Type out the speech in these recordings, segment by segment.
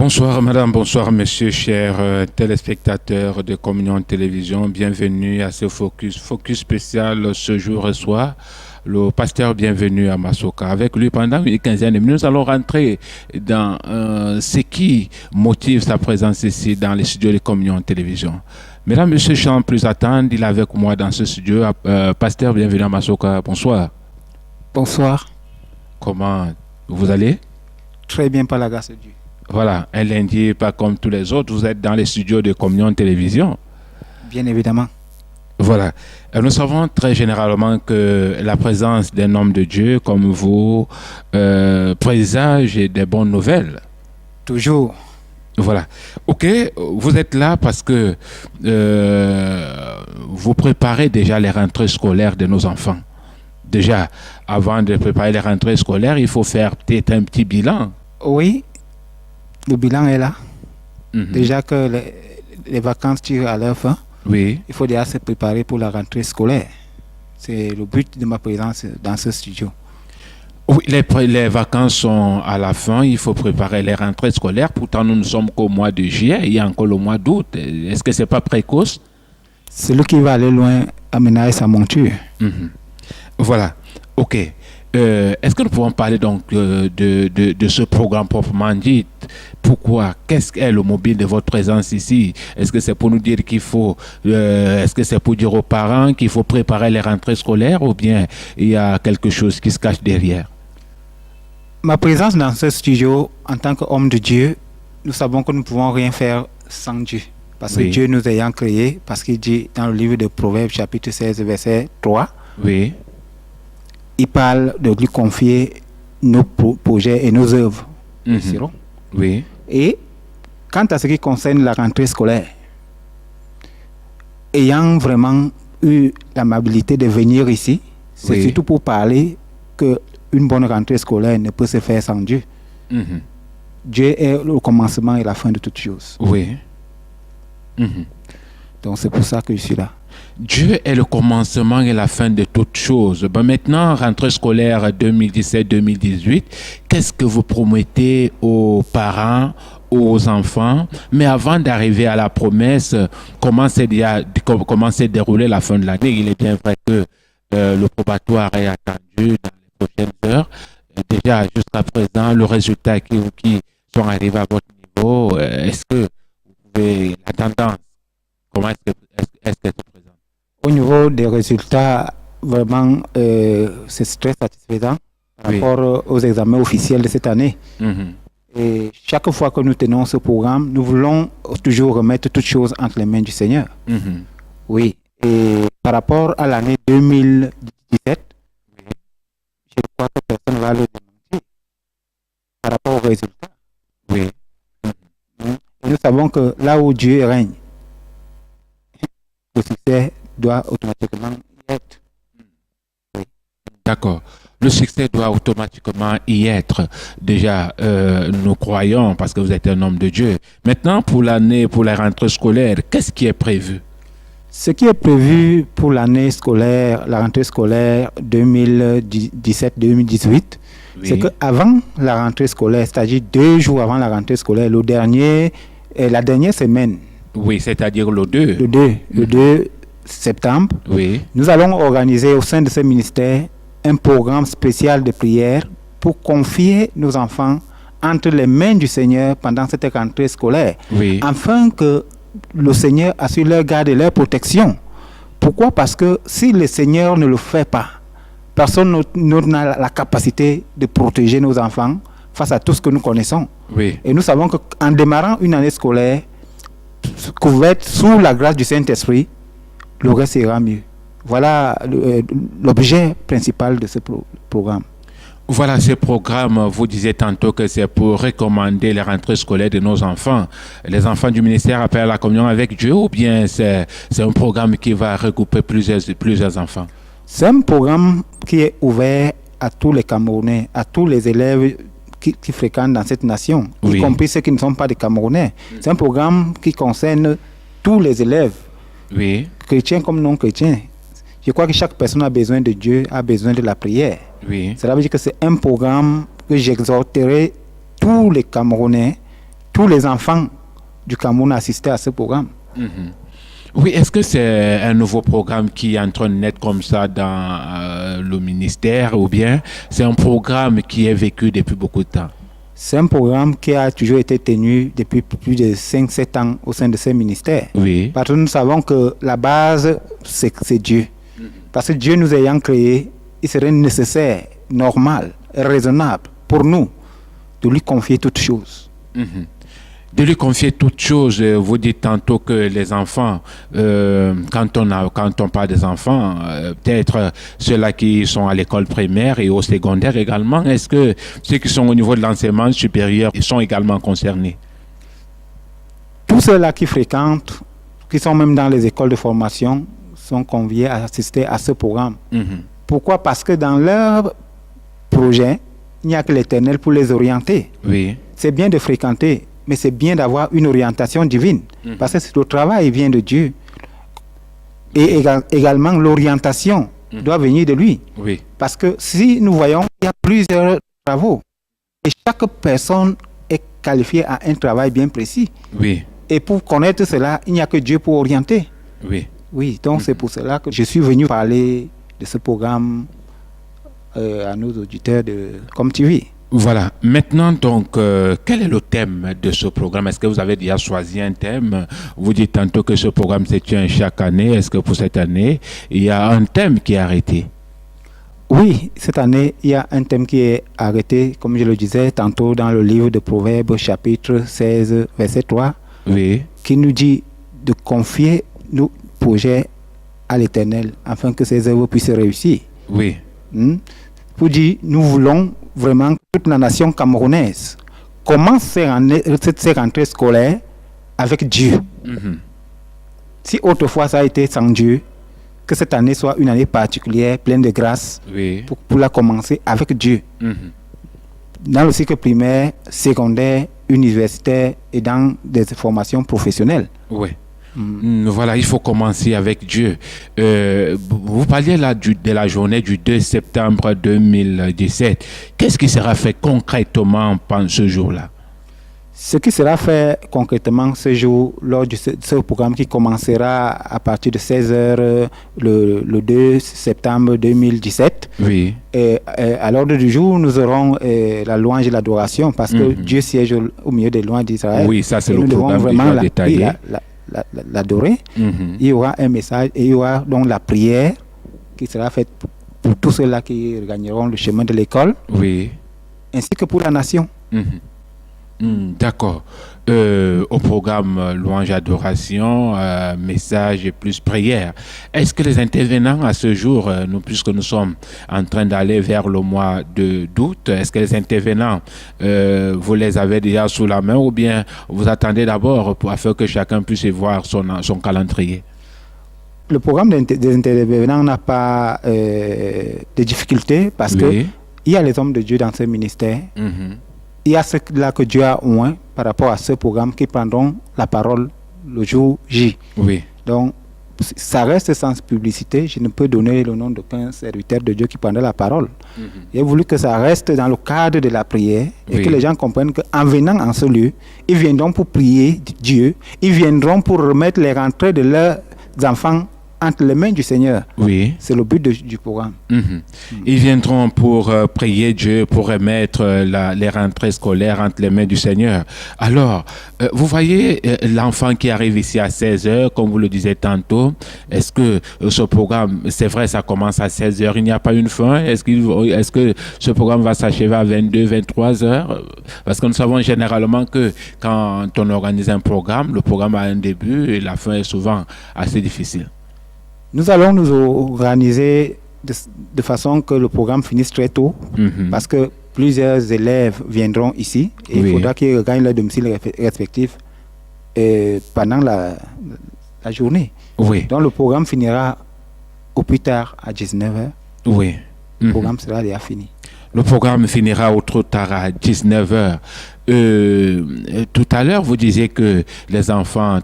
Bonsoir madame, bonsoir monsieur, chers téléspectateurs de Communion Télévision. Bienvenue à ce focus spécial ce jour et soir. Le pasteur bienvenue à Masoka. Avec lui, pendant une quinzaine de minutes, nous allons rentrer dans ce qui motive sa présence ici dans les studios de Communion Télévision. Mesdames, messieurs, sans plus attendre, il est avec moi dans ce studio. Pasteur, bienvenue à Masoka. Bonsoir. Bonsoir. Comment vous allez? Très bien, par la grâce de Dieu. Voilà, un lundi, pas comme tous les autres, vous êtes dans les studios de Communion Télévision. Bien évidemment. Voilà. Nous savons très généralement que la présence d'un homme de Dieu comme vous présage des bonnes nouvelles. Toujours. Voilà. Ok, vous êtes là parce que vous préparez déjà les rentrées scolaires de nos enfants. Déjà, avant de préparer les rentrées scolaires, il faut faire peut-être un petit bilan. Oui, le bilan est là. Mhm. Déjà que les vacances tirent à leur fin, Oui. il faut déjà se préparer pour la rentrée scolaire. C'est le but de ma présence dans ce studio. Oui, les vacances sont à la fin, il faut préparer les rentrées scolaires. Pourtant, nous ne sommes qu'au mois de juillet, il y a encore le mois d'août. Est-ce que ce n'est pas précoce? Celui qui va aller loin aménage sa monture. Mhm. Voilà, ok. Est-ce que nous pouvons parler donc de ce programme proprement dit? Pourquoi? Qu'est-ce qu'est le mobile de votre présence ici? Est-ce que c'est pour nous dire qu'il faut... est-ce que c'est pour dire aux parents qu'il faut préparer les rentrées scolaires ou bien il y a quelque chose qui se cache derrière? Ma présence dans ce studio en tant qu'homme de Dieu, nous savons que nous ne pouvons rien faire sans Dieu. Parce que Oui. Dieu nous ayant créés, parce qu'il dit dans le livre de Proverbes chapitre 16 verset 3, Oui. il parle de lui confier nos projets et nos œuvres. Mhm. Sirop. Oui. Et quant à ce qui concerne la rentrée scolaire, ayant vraiment eu l'amabilité de venir ici, c'est Oui. surtout pour parler qu'une bonne rentrée scolaire ne peut se faire sans Dieu. Mhm. Dieu est le commencement et la fin de toutes choses. Oui. Mhm. Donc c'est pour ça que je suis là. Dieu est le commencement et la fin de toutes choses. Ben maintenant, rentrée scolaire 2017-2018, qu'est-ce que vous promettez aux parents, aux enfants? Mais avant d'arriver à la promesse, comment s'est déroulée la fin de l'année? Il est bien vrai que le probatoire est attendu dans les prochaines heures. Déjà, jusqu'à présent, le résultat qui sont arrivés à votre niveau, est-ce que vous pouvez, la tendance, comment est-ce qu'elle se présente? Au niveau des résultats, vraiment, c'est très satisfaisant par Oui. rapport aux examens officiels de cette année. Mhm. Et chaque fois que nous tenons ce programme, nous voulons toujours remettre toutes choses entre les mains du Seigneur. Mhm. Oui. Et par rapport à l'année 2017, je crois que personne ne va le démentir. Par rapport aux résultats. Oui. Et nous savons que là où Dieu règne, le succès doit automatiquement y être. D'accord. Le succès doit automatiquement y être. Déjà, nous croyons parce que vous êtes un homme de Dieu. Maintenant, pour l'année, pour la rentrée scolaire, qu'est-ce qui est prévu? Ce qui est prévu pour l'année scolaire, la rentrée scolaire 2017-2018, c'est qu'avant la rentrée scolaire, c'est-à-dire 2 jours avant la rentrée scolaire, la dernière semaine, Oui, c'est-à-dire le 2. le 2 septembre, Oui. nous allons organiser au sein de ce ministère un programme spécial de prière pour confier nos enfants entre les mains du Seigneur pendant cette rentrée scolaire, Oui. afin que le Seigneur assure leur garde et leur protection. Pourquoi? Parce que si le Seigneur ne le fait pas, personne n'a la capacité de protéger nos enfants face à tout ce que nous connaissons. Oui. Et nous savons qu'en démarrant une année scolaire couverte sous la grâce du Saint-Esprit, le reste ira mieux. Voilà l'objet principal de ce programme. Voilà, ce programme, vous disiez tantôt que c'est pour recommander les rentrées scolaires de nos enfants. Les enfants du ministère appellent à la communion avec Dieu ou bien c'est un programme qui va regrouper plusieurs enfants? C'est un programme qui est ouvert à tous les Camerounais, à tous les élèves qui fréquentent dans cette nation, Oui. y compris ceux qui ne sont pas des Camerounais. C'est un programme qui concerne tous les élèves, Oui. chrétiens comme non chrétiens. Je crois que chaque personne a besoin de Dieu, a besoin de la prière. Oui. Cela veut dire que c'est un programme que j'exhorterai tous les Camerounais tous les enfants du Cameroun assistaient à ce programme. Oui, est-ce que c'est un nouveau programme qui est en train de naître comme ça dans le ministère ou bien c'est un programme qui est vécu depuis beaucoup de temps? C'est un programme qui a toujours été tenu depuis plus de 5-7 ans au sein de ce ministère. Oui. Parce que nous savons que la base, c'est Dieu. Parce que Dieu nous ayant créés, il serait nécessaire, normal, raisonnable pour nous de lui confier toutes choses. De lui confier toutes choses. Vous dites tantôt que les enfants, quand on parle des enfants, peut-être ceux-là qui sont à l'école primaire et au secondaire également, est-ce que ceux qui sont au niveau de l'enseignement supérieur sont également concernés? Tous ceux-là qui fréquentent, qui sont même dans les écoles de formation, sont conviés à assister à ce programme. Pourquoi? Parce que dans leur projet, il n'y a que l'Éternel pour les orienter. Oui. C'est bien de fréquenter, mais c'est bien d'avoir une orientation divine. Parce que le travail vient de Dieu. Et également, l'orientation doit venir de lui. Oui. Parce que si nous voyons, il y a plusieurs travaux. Et chaque personne est qualifiée à un travail bien précis. Oui. Et pour connaître cela, il n'y a que Dieu pour orienter. Oui. Oui, donc c'est pour cela que je suis venu parler de ce programme à nos auditeurs de Comme TV. Voilà. Maintenant, donc, quel est le thème de ce programme? Est-ce que vous avez déjà choisi un thème? Vous dites tantôt que ce programme se tient chaque année. Est-ce que pour cette année, il y a un thème qui est arrêté? Oui, cette année, il y a un thème qui est arrêté, comme je le disais tantôt dans le livre de Proverbes, chapitre 16, verset 3, Oui. qui nous dit de confier nos projets à l'Éternel afin que ses œuvres puissent réussir. Oui. Pour dire, nous voulons vraiment que toute la nation camerounaise commence ses rentrées scolaires avec Dieu. Si autrefois ça a été sans Dieu, que cette année soit une année particulière, pleine de grâce, Oui. pour la commencer avec Dieu. Dans le cycle primaire, secondaire, universitaire et dans des formations professionnelles. Oui. Voilà, il faut commencer avec Dieu. Vous parliez là de la journée du 2 septembre 2017. Qu'est-ce qui sera fait concrètement pendant ce jour-là? Ce qui sera fait concrètement ce jour, lors de ce programme qui commencera à partir de 16h le 2 septembre 2017, Oui. À l'ordre du jour, nous aurons la louange et l'adoration parce que Dieu siège au milieu des louanges d'Israël. Oui, ça c'est Et le nous devons programme vraiment déjà détaillé. l'adorer. Il y aura un message et il y aura donc la prière qui sera faite pour tous ceux-là qui gagneront le chemin de l'école, Oui. ainsi que pour la nation. D'accord. Au programme louange, adoration, message et plus prière. Est-ce que les intervenants à ce jour, puisque nous sommes en train d'aller vers le mois d'août, est-ce que les intervenants, vous les avez déjà sous la main ou bien vous attendez d'abord afin que chacun puisse voir son calendrier? Le programme des intervenants n'a pas de difficultés parce que il y a les hommes de Dieu dans ce ministère. Il y a ceux-là que Dieu a oint par rapport à ce programme qui prendront la parole le jour J. Oui. Donc, ça reste sans publicité. Je ne peux donner le nom d'aucun serviteur de Dieu qui prendra la parole. J'ai voulu que ça reste dans le cadre de la prière et que les gens comprennent qu'en venant en ce lieu, ils viendront pour prier Dieu. Ils viendront pour remettre les rentrées de leurs enfants entre les mains du Seigneur. Oui. C'est le but du programme. Ils viendront pour prier Dieu, pour remettre les rentrées scolaires entre les mains du Seigneur. Alors, vous voyez l'enfant qui arrive ici à 16h, comme vous le disiez tantôt, est-ce que ce programme, c'est vrai, ça commence à 16h, il n'y a pas une fin? Est-ce que ce programme va s'achever à 22, 23h? Parce que nous savons généralement que quand on organise un programme, le programme a un début et la fin est souvent assez difficile. Nous allons nous organiser de façon que le programme finisse très tôt, parce que plusieurs élèves viendront ici et il faudra qu'ils regagnent leur domicile respectif pendant la journée. Oui. Donc le programme finira au plus tard à 19h. Oui. Le programme sera déjà fini. Le programme finira au trop tard à 19h. Tout à l'heure, vous disiez que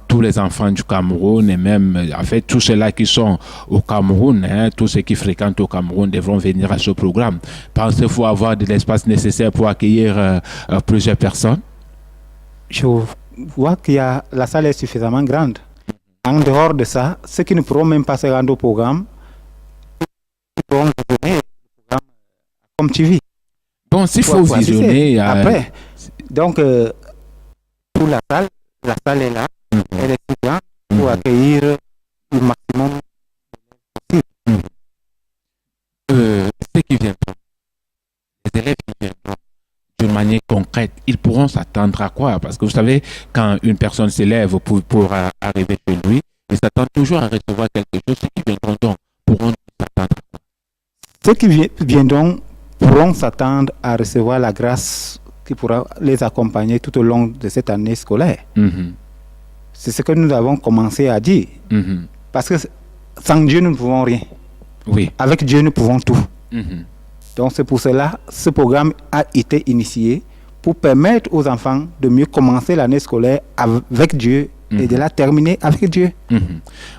tous les enfants du Cameroun et même, en fait, tous ceux-là qui sont au Cameroun, tous ceux qui fréquentent au Cameroun devront venir à ce programme. Pensez-vous avoir de l'espace nécessaire pour accueillir plusieurs personnes? Je vois la salle est suffisamment grande. En dehors de ça, ceux qui ne pourront même pas se rendre au programme, ils pourront visionner le programme comme TV. Bon, s'il faut visionner... Après, donc, pour la salle est là, elle est si grande pour accueillir le maximum possible. Ceux qui viendront, les élèves qui viendront, d'une manière concrète, ils pourront s'attendre à quoi? Parce que vous savez, quand une personne s'élève pour arriver chez lui, il s'attend toujours à recevoir quelque chose. Ceux qui viendront donc pourront s'attendre à quoi? Ceux qui viendront pourront s'attendre à recevoir la grâce qui pourra les accompagner tout au long de cette année scolaire. C'est ce que nous avons commencé à dire. Parce que sans Dieu, nous ne pouvons rien. Oui. Avec Dieu, nous pouvons tout. Donc c'est pour cela que ce programme a été initié pour permettre aux enfants de mieux commencer l'année scolaire avec Dieu et de la terminer avec Dieu.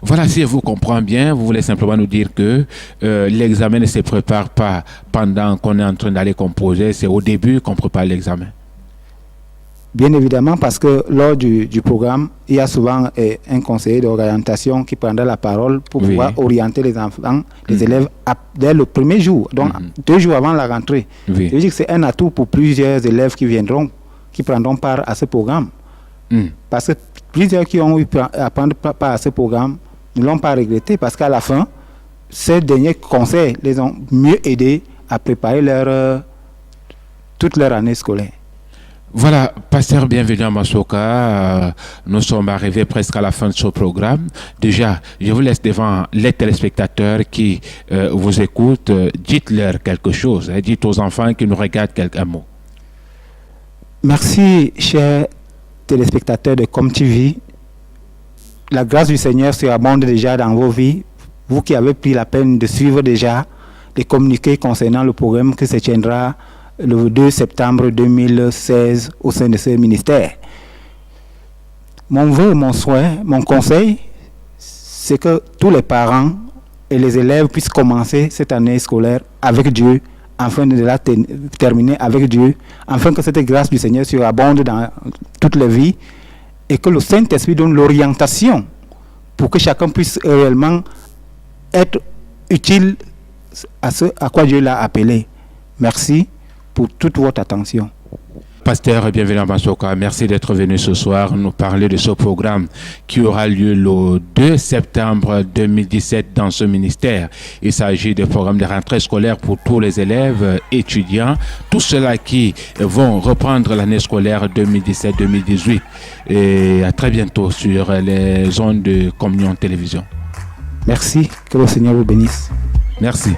Voilà, si je vous comprends bien, vous voulez simplement nous dire que l'examen ne se prépare pas pendant qu'on est en train d'aller composer, c'est au début qu'on prépare l'examen. Bien évidemment, parce que lors du programme, il y a souvent un conseiller d'orientation qui prendra la parole pour pouvoir orienter les enfants, les élèves, dès le premier jour, donc 2 jours avant la rentrée. Je veux dire que c'est un atout pour plusieurs élèves qui viendront, qui prendront part à ce programme. Parce que plusieurs qui ont eu à prendre part à ce programme ne l'ont pas regretté, parce qu'à la fin, ces derniers conseils les ont mieux aidés à préparer toute leur année scolaire. Voilà, pasteur, bienvenue à Masoka. Nous sommes arrivés presque à la fin de ce programme. Déjà, je vous laisse devant les téléspectateurs qui vous écoutent. Dites-leur quelque chose. Dites aux enfants qui nous regardent quelques mots. Merci, chers téléspectateurs de ComTV. La grâce du Seigneur surabonde déjà dans vos vies. Vous qui avez pris la peine de suivre déjà les communiqués concernant le programme qui se tiendra le 2 septembre 2016 au sein de ce ministère. Mon vœu, mon souhait, mon conseil, c'est que tous les parents et les élèves puissent commencer cette année scolaire avec Dieu, afin de la terminer avec Dieu, afin que cette grâce du Seigneur surabonde dans toutes les vies et que le Saint-Esprit donne l'orientation pour que chacun puisse réellement être utile à ce à quoi Dieu l'a appelé. Merci pour toute votre attention. Pasteur, bienvenue à Masoka. Merci d'être venu ce soir nous parler de ce programme qui aura lieu le 2 septembre 2017 dans ce ministère. Il s'agit du programme de rentrée scolaire pour tous les élèves, étudiants, tous ceux-là qui vont reprendre l'année scolaire 2017-2018. Et à très bientôt sur les ondes de Communion Télévision. Merci, que le Seigneur vous bénisse. Merci.